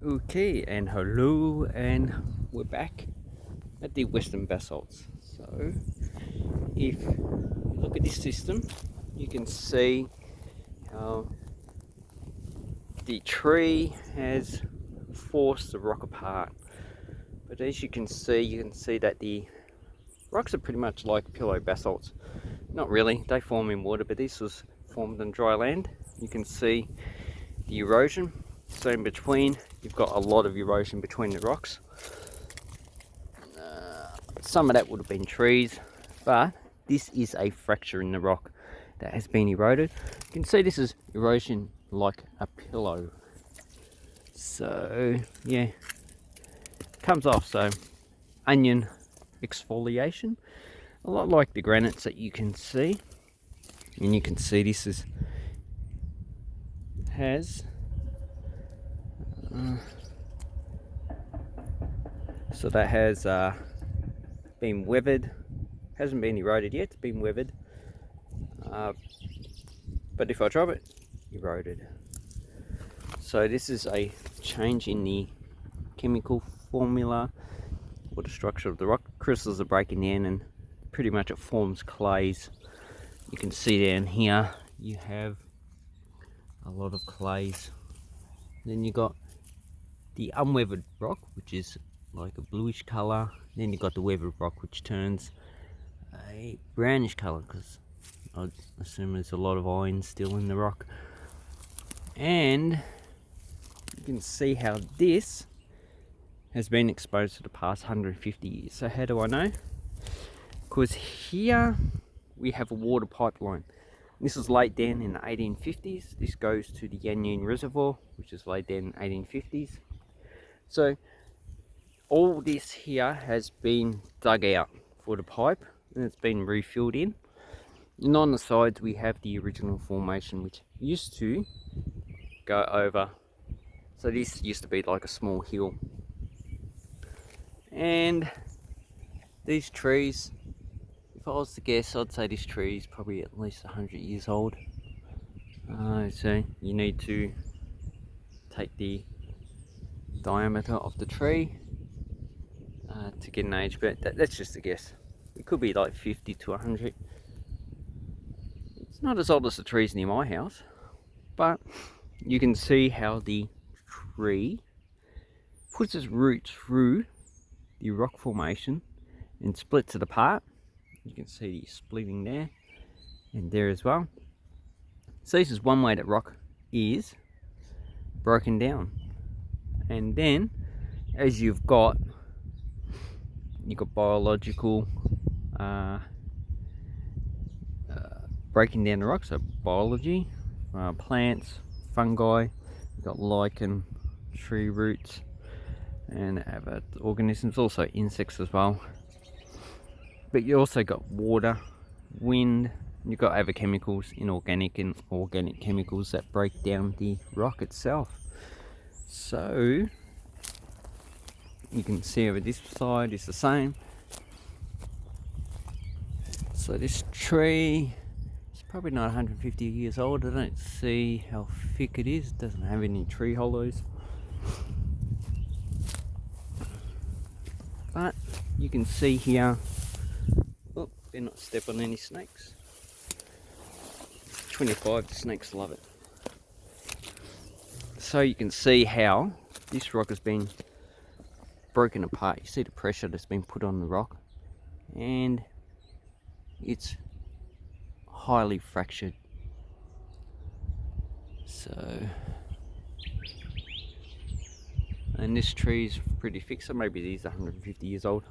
Okay, and hello, and we're back at the Western Basalts. So, if you look at this system, you can see how the tree has forced the rock apart. But as you can see that the rocks are pretty much like pillow basalts. Not really, they form in water, but this was formed in dry land. You can see the erosion. So in between, you've got a lot of erosion between the rocks. Some of that would have been trees, but this is a fracture in the rock that has been eroded. You can see this is erosion like a pillow. So yeah, comes off. So onion exfoliation, a lot like the granites that you can see. And you can see this is so that has been weathered. Hasn't been eroded yet, it's been weathered. But if I drop it, eroded. So this is a change in the chemical formula or the structure of the rock. Crystals are breaking down and pretty much it forms clays. You can see down here you have a lot of clays. Then you got the unweathered rock, which is like a bluish color. Then you got the weathered rock, which turns a brownish color because I assume there's a lot of iron still in the rock. And you can see how this has been exposed for the past 150 years. So how do I know? Because here we have a water pipeline. This was laid down in the 1850s. This goes to the Yanyeen Reservoir, which is laid down in the 1850s. So all this here has been dug out for the pipe and it's been refilled in. And on the sides we have the original formation, which used to go over. So this used to be like a small hill. And these trees, if I was to guess, I'd say this tree is probably at least 100 years old. So you need to take the diameter of the tree to get an age, but that's just a guess. It could be like 50 to 100. It's not as old as the trees near my house, but you can see how the tree puts its roots through the rock formation and splits it apart. You can see the splitting there and there as well. So this is one way that rock is broken down. And then as you've got biological breaking down the rock, so biology, plants, fungi, you've got lichen, tree roots, and other organisms, also insects as well. But you also got water, wind, you've got other chemicals, inorganic and organic chemicals that break down the rock itself. So you can see over this side is the same. So this tree is probably not 150 years old. I don't see how thick it is. It doesn't have any tree hollows. But you can see here, oh, they're not step on any snakes. 25, the snakes love it. So you can see how this rock has been broken apart. You see the pressure that's been put on the rock, and it's highly fractured. So, and this tree is pretty thick, so maybe it is 150 years old.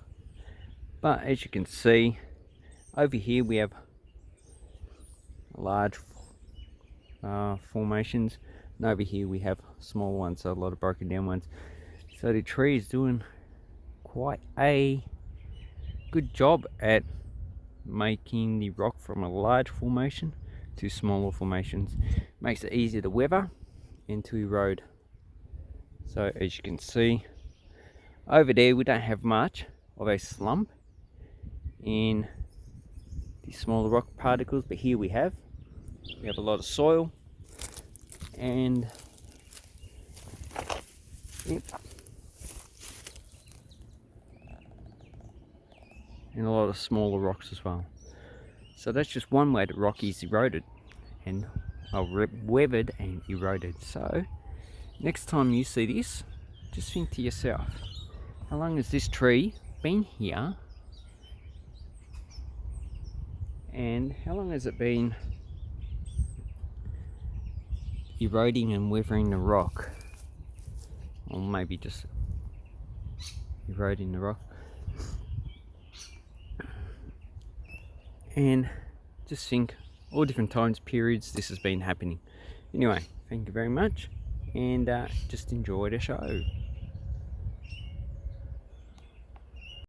But as you can see, over here we have large formations, and over here we have small ones, so a lot of broken down ones. So the tree is doing quite a good job at making the rock from a large formation to smaller formations. Makes it easier to weather and to erode. So as you can see over there, we don't have much of a slump in the smaller rock particles, but here we have a lot of soil, and Yep. And a lot of smaller rocks as well. So that's just one way that rock is eroded and weathered and eroded. So next time you see this, just think to yourself, how long has this tree been here? And how long has it been eroding and weathering the rock? Or maybe just eroding the rock. And just think all different times periods this has been happening. Anyway, thank you very much, and just enjoy the show.